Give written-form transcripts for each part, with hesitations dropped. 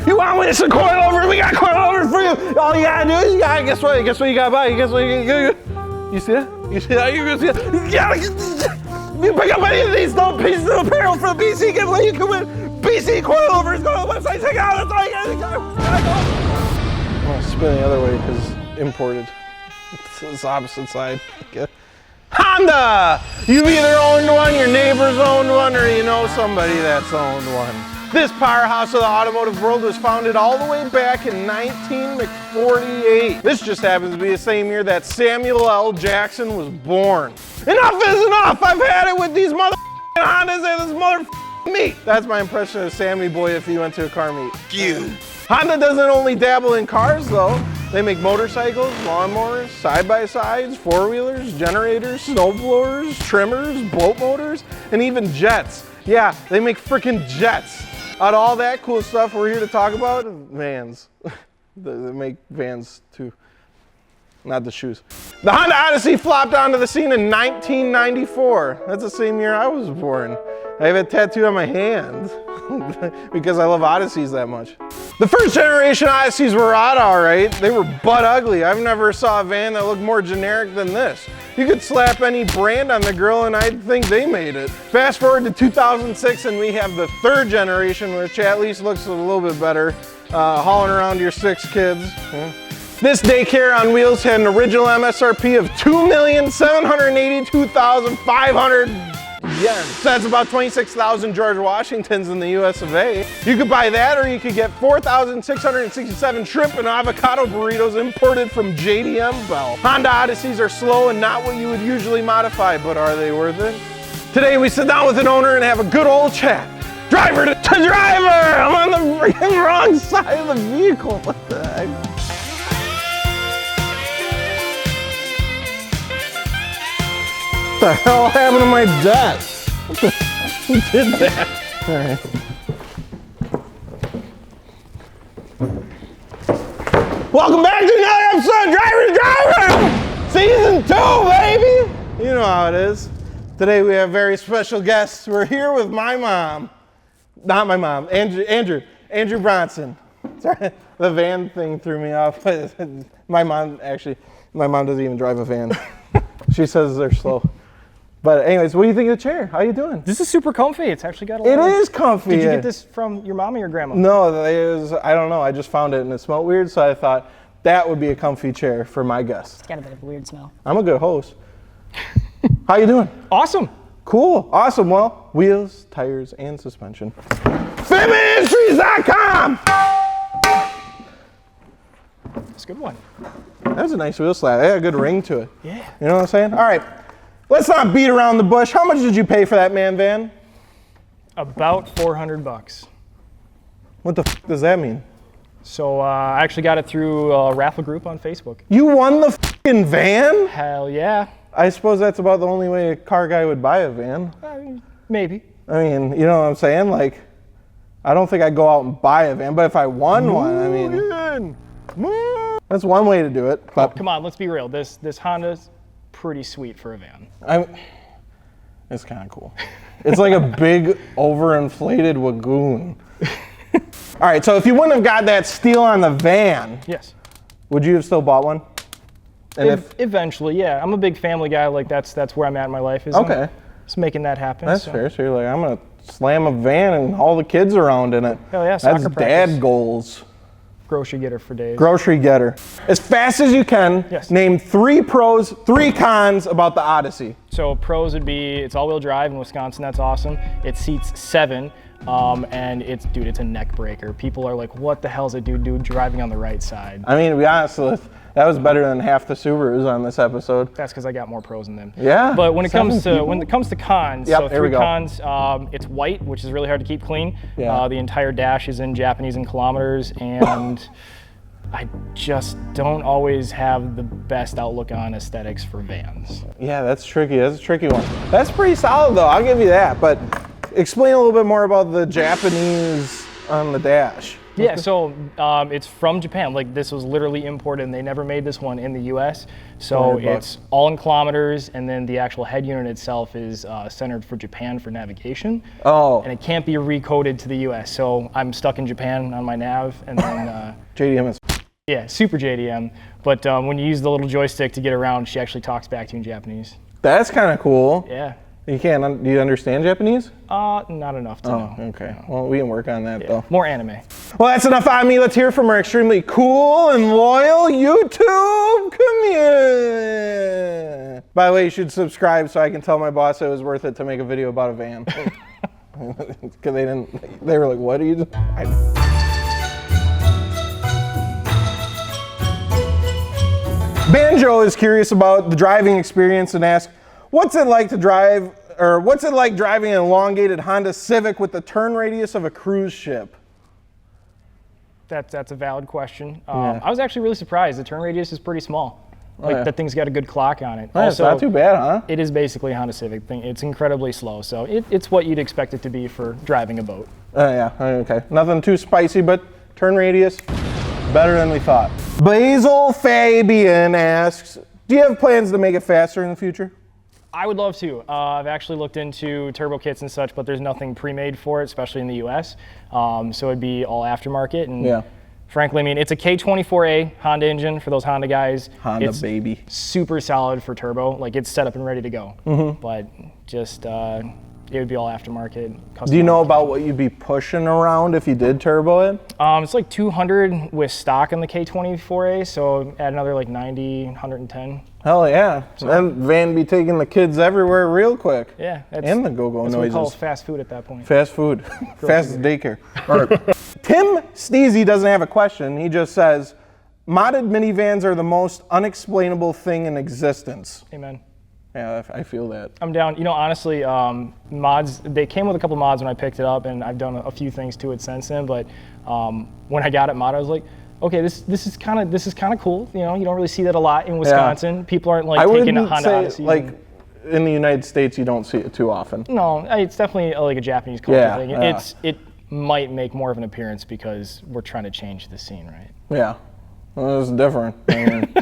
You want me some coilovers? We got coilovers for you. All you gotta do is guess what you gotta buy? Guess what you see that? You see that? You gonna see that? You pick up any of these little pieces of apparel for the BC giveaway, you can win BC coilovers. Go to the website, check it out. That's all you gotta do. I'm gonna spin the other way because imported. It's the opposite side. Okay. Honda! You've either owned one, your neighbor's owned one, or you know somebody that's owned one. This powerhouse of the automotive world was founded all the way back in 1948. This just happens to be the same year that Samuel L. Jackson was born. Enough is enough! I've had it with these Hondas and this meat. That's my impression of Sammy Boy if he went to a car meet. You. Honda doesn't only dabble in cars though. They make motorcycles, lawnmowers, side-by-sides, four-wheelers, generators, snowblowers, trimmers, boat motors, and even jets. Yeah, they make freaking jets. Out of all that cool stuff we're here to talk about, vans. They make vans too, not the shoes. The Honda Odyssey flopped onto the scene in 1994. That's the same year I was born. I have it tattooed on my hand because I love Odysseys that much. The first generation Odysseys were all right. They were butt ugly. I've never saw a van that looked more generic than this. You could slap any brand on the grill and I'd think they made it. Fast forward to 2006 and we have the third generation, which at least looks a little bit better, hauling around your 6 kids. This daycare on wheels had an original MSRP of $2,782,500. Yeah, so that's about 26,000 George Washingtons in the US of A. You could buy that or you could get 4,667 shrimp and avocado burritos imported from JDM Bell. Honda Odysseys are slow and not what you would usually modify, but are they worth it? Today we sit down with an owner and have a good old chat. Driver to driver! I'm on the freaking wrong side of the vehicle. What the heck? What the hell happened to my desk? Who did that? All right. Welcome back to another episode of Driver Season 2, baby! You know how it is. Today we have very special guests. We're here with my mom. Not my mom, Andrew Bronson. Sorry, the van thing threw me off. My mom doesn't even drive a van. She says they're slow. But anyways, what do you think of the chair? How you doing? This is super comfy. It's actually got a lot. It is comfy. Did you get this from your mom or your grandma? No, I don't know. I just found it and it smelled weird, so I thought that would be a comfy chair for my guests. It's got a bit of a weird smell. I'm a good host. How you doing? Awesome. Cool. Awesome. Well, wheels, tires, and suspension. FitmentIndustries.com! That's a good one. That was a nice wheel slab. It had a good ring to it. Yeah. You know what I'm saying? All right. Let's not beat around the bush. How much did you pay for that man van? About $400. What the f does that mean? So I actually got it through a raffle group on Facebook. You won the f***ing van? Hell yeah. I suppose that's about the only way a car guy would buy a van. Maybe. I mean, you know what I'm saying? Like, I don't think I'd go out and buy a van, but if I won one, I mean, that's one way to do it. But Come on, let's be real. This Honda's pretty sweet for a van. It's kind of cool. It's like a big overinflated Wagoon. All right, so if you wouldn't have got that steel on the van, Yes. would you have still bought one? And Eventually, yeah. I'm a big family guy. Like that's where I'm at in my life. Is Okay. Just making that happen. That's fair. So you're like, I'm gonna slam a van and all the kids around in it. Hell yeah, That's soccer practice. dad goals. Grocery getter for days. Grocery getter. As fast as you can, Yes. name 3 pros, 3 cons about the Odyssey. So pros would be it's all-wheel drive in Wisconsin. That's awesome. It seats 7, and it's a neck breaker. People are like, "What the hell is a dude driving on the right side?" I mean, to be honest, that was better than half the Subarus on this episode. That's because I got more pros than them. Yeah. But when it comes to people. cons, Yep, so here we 3 go. cons. It's white, which is really hard to keep clean. Yeah. The entire dash is in Japanese and kilometers, and I just don't always have the best outlook on aesthetics for vans. Yeah, that's tricky. That's a tricky one. That's pretty solid, though. I'll give you that. But explain a little bit more about the Japanese on the dash. Yeah, so it's from Japan. Like, this was literally imported, and they never made this one in the U.S. So it's all in kilometers, and then the actual head unit itself is centered for Japan for navigation. Oh. And it can't be recoded to the U.S. So I'm stuck in Japan on my nav, and then JDM is. Yeah, super JDM. But when you use the little joystick to get around, she actually talks back to you in Japanese. That's kind of cool. Yeah. You can't. Do you understand Japanese? Not enough to know. Okay. Well, we can work on that though. More anime. Well, that's enough on me. Let's hear from our extremely cool and loyal YouTube community. By the way, you should subscribe so I can tell my boss it was worth it to make a video about a van. Because they were like, what are you doing? Banjo is curious about the driving experience and asks, what's it like driving an elongated Honda Civic with the turn radius of a cruise ship? That's a valid question. I was actually really surprised. The turn radius is pretty small. Like, that thing's got a good clock on it. Also, it's not too bad, huh? It is basically a Honda Civic thing. It's incredibly slow, so it's what you'd expect it to be for driving a boat. Yeah, okay. Nothing too spicy, but turn radius, better than we thought. Basil Fabian asks, do you have plans to make it faster in the future? I would love to. I've actually looked into turbo kits and such, but there's nothing pre-made for it, especially in the US. So it'd be all aftermarket. And frankly, I mean, it's a K24A Honda engine for those Honda guys. Honda baby. Super solid for turbo. Like, it's set up and ready to go. But just, it would be all aftermarket. Do you know about what you'd be pushing around if you did turbo it? It's like 200 with stock on the K24A, so add another like 90, 110. Hell yeah. So, that van be taking the kids everywhere real quick. Yeah. And the go-go noises. That's what we call fast food at that point. Fast food. Fast daycare. Tim Steezy doesn't have a question. He just says, modded minivans are the most unexplainable thing in existence. Amen. Yeah, I feel that. I'm down. You know, honestly, mods, they came with a couple mods when I picked it up, and I've done a few things to it since then, but when I got it modded, I was like, okay, this is kind of cool. You know, you don't really see that a lot in Wisconsin. Yeah. People aren't like taking a Honda Odyssey. Like in the United States, you don't see it too often. No, it's definitely like a Japanese culture thing. It might make more of an appearance because we're trying to change the scene, right? Yeah, well, it's different. I mean,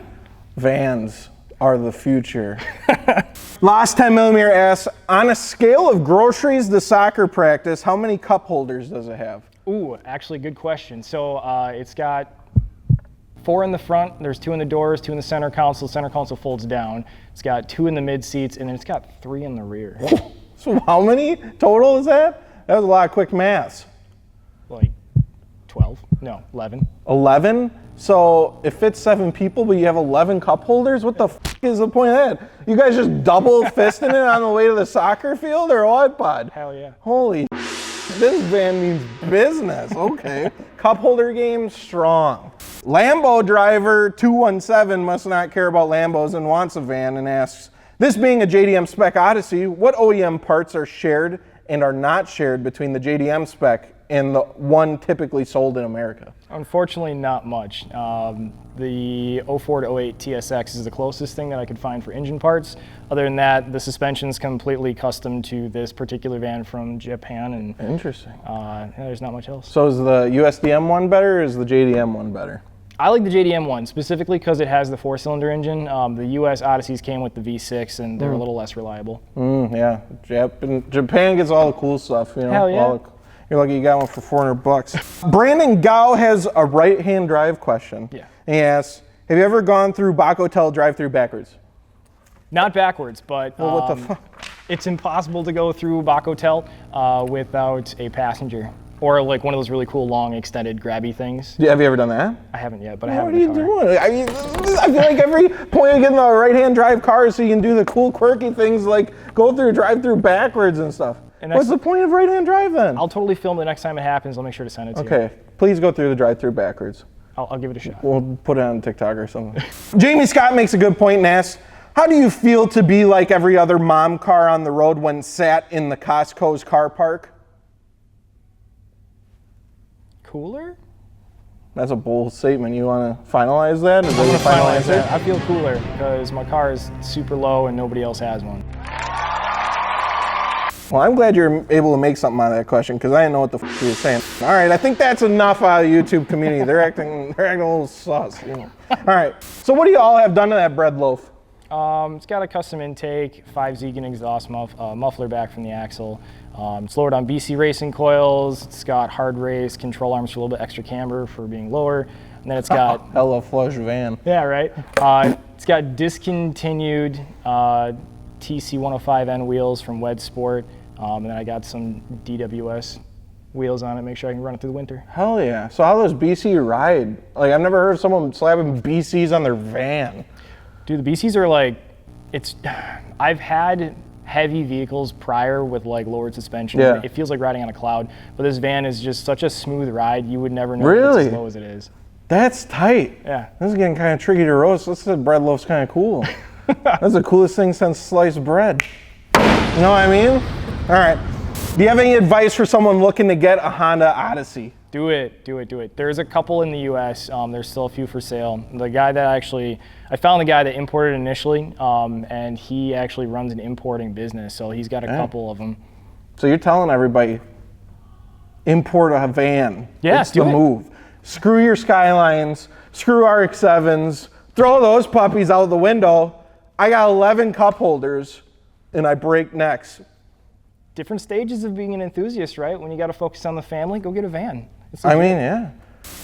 vans are the future. Last 10mm asks, on a scale of groceries to soccer practice, how many cup holders does it have? Ooh, actually, good question. So it's got 4 in the front, there's 2 in the doors, 2 in the center console. Center console folds down. It's got 2 in the mid seats, and then it's got 3 in the rear. So how many total is that? That was a lot of quick maths. Like 12? No, 11. 11? So it fits 7 people, but you have 11 cup holders? What the f is the point of that? You guys just double fisting it on the way to the soccer field or what, bud? Hell yeah. Holy this van means business. Okay. Cup holder game strong. Lambo driver 217 must not care about Lambos and wants a van and asks, this being a JDM spec Odyssey, what OEM parts are shared and are not shared between the JDM spec and the one typically sold in America? Unfortunately, not much. The 04 to 08 TSX is the closest thing that I could find for engine parts. Other than that, the suspension's completely custom to this particular van from Japan. And interesting. There's not much else. So is the USDM one better or is the JDM one better? I like the JDM one, specifically because it has the 4-cylinder engine. The US Odysseys came with the V6, and they're a little less reliable. Yeah, Japan gets all the cool stuff, you know. Hell yeah. You're lucky you got one for $400. Brandon Gao has a right-hand drive question. Yeah. And he asks, have you ever gone through Bach Hotel drive-through backwards? Not backwards, but well, what the fuck? It's impossible to go through Bach Hotel without a passenger. Or like one of those really cool, long, extended, grabby things. Have you ever done that? I haven't yet, but I have. What are you doing? I mean, I feel like every point you get in a right-hand drive car so you can do the cool, quirky things like go through drive-through backwards and stuff. And what's the point of right-hand drive then? I'll totally film it the next time it happens. I'll make sure to send it to you. Okay, please go through the drive-through backwards. I'll give it a shot. We'll put it on TikTok or something. Jamie Scott makes a good point and asks, how do you feel to be like every other mom car on the road when sat in the Costco's car park? Cooler? That's a bold statement. You want to finalize that? I'm going to finalize that. I feel cooler because my car is super low and nobody else has one. Well, I'm glad you're able to make something out of that question because I didn't know what the f you were saying. All right, I think that's enough out of the YouTube community. They're acting a little sus. You know. All right, so what do you all have done to that bread loaf? It's got a custom intake, 5 Zegan exhaust muffler back from the axle. It's lowered on BC racing coils. It's got hard race control arms for a little bit extra camber for being lower. And then it's got hella flush van. Yeah, right. It's got discontinued TC105N wheels from Wed Sport. And then I got some DWS wheels on it, make sure I can run it through the winter. Hell yeah. So how does BC ride? Like, I've never heard of someone slapping BCs on their van. Dude, the BCs are like, I've had heavy vehicles prior with like lowered suspension. Yeah. It feels like riding on a cloud, but this van is just such a smooth ride, you would never know Really? it's as low as it is. That's tight. Yeah. This is getting kind of tricky to roast. This bread loaf's kind of cool. That's the coolest thing since sliced bread. You know what I mean? All right. Do you have any advice for someone looking to get a Honda Odyssey? Do it. There's a couple in the US. There's still a few for sale. The guy that I found the guy that imported initially, and he actually runs an importing business, so he's got a couple of them. So you're telling everybody, import a van. Yeah, it's the move. Screw your Skylines, screw RX-7s, throw those puppies out the window. I got 11 cup holders, and I break necks. Different stages of being an enthusiast, right? When you got to focus on the family, go get a van. Yeah.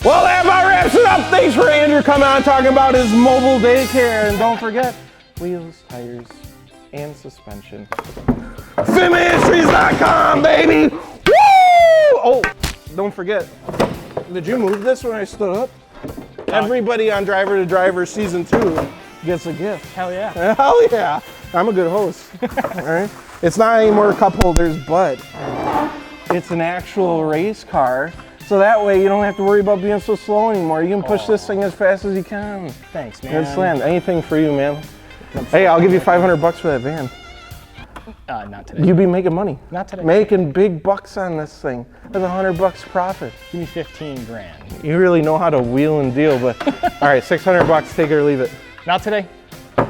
Well, that about wraps it up. Thanks for Andrew coming on talking about his mobile daycare. And don't forget, wheels, tires, and suspension. FitmentIndustries.com, baby! Woo! Oh, don't forget, did you move this when I stood up? Everybody on Driver to Driver Season 2 gets a gift. Hell yeah. Hell yeah. I'm a good host. All right. It's not any more cup holders, but it's an actual race car. So that way you don't have to worry about being so slow anymore. You can push this thing as fast as you can. Thanks, man. Good slam. Anything for you, man. Hey, I'll give you $500 for that van. Not today. You be making money. Not today. Making big bucks on this thing. That's $100 profit. Give me 15 grand. You really know how to wheel and deal, but all right, $600, take it or leave it. Not today.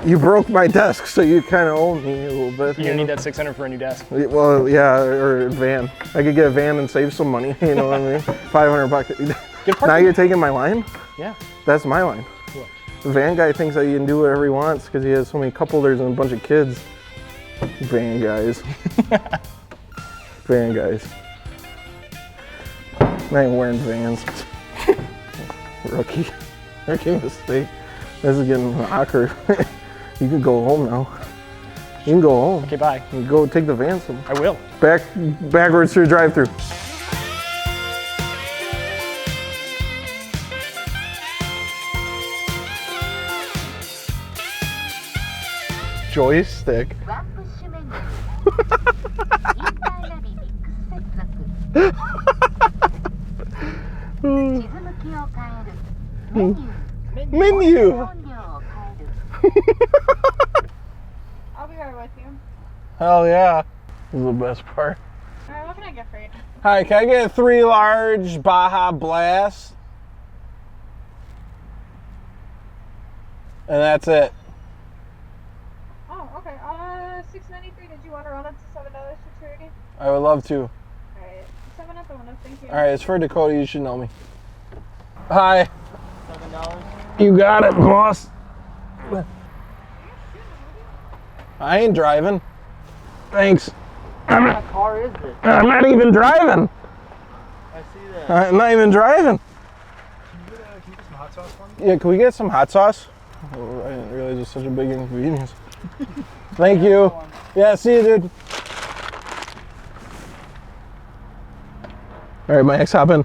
You broke my desk, so you kind of owe me a little bit. You're gonna need that 600 for a new desk. Well, yeah, or a van. I could get a van and save some money. You know what I mean? $500. Now you're taking my line? Yeah. That's my line. What? The van guy thinks that he can do whatever he wants because he has so many cup holders and a bunch of kids. Van guys. Van guys. I ain't wearing Vans. Rookie mistake. This is getting awkward. You can go home now. You can go home. Okay, bye. You can go take the van somewhere. I will. Backwards through the drive-thru. Joystick. Menu. I'll be right with you. Hell yeah. This is the best part. Alright, what can I get for you? Hi, can I get 3 large Baja Blast? And that's it. Oh, okay. $6.93. Did you want to round up to $7 for charity? I would love to. Alright. 7 at the window, thank you. Alright, it's for Dakota, you should know me. Hi. $7. You got it, boss. I ain't driving. Thanks. What car is it? I'm not even driving. I see that. I'm not even driving. Can you get some hot sauce for me? Yeah, can we get some hot sauce? Oh, I didn't realize it's such a big inconvenience. Thank you. Yeah, see you, dude. All right, Max, hop in.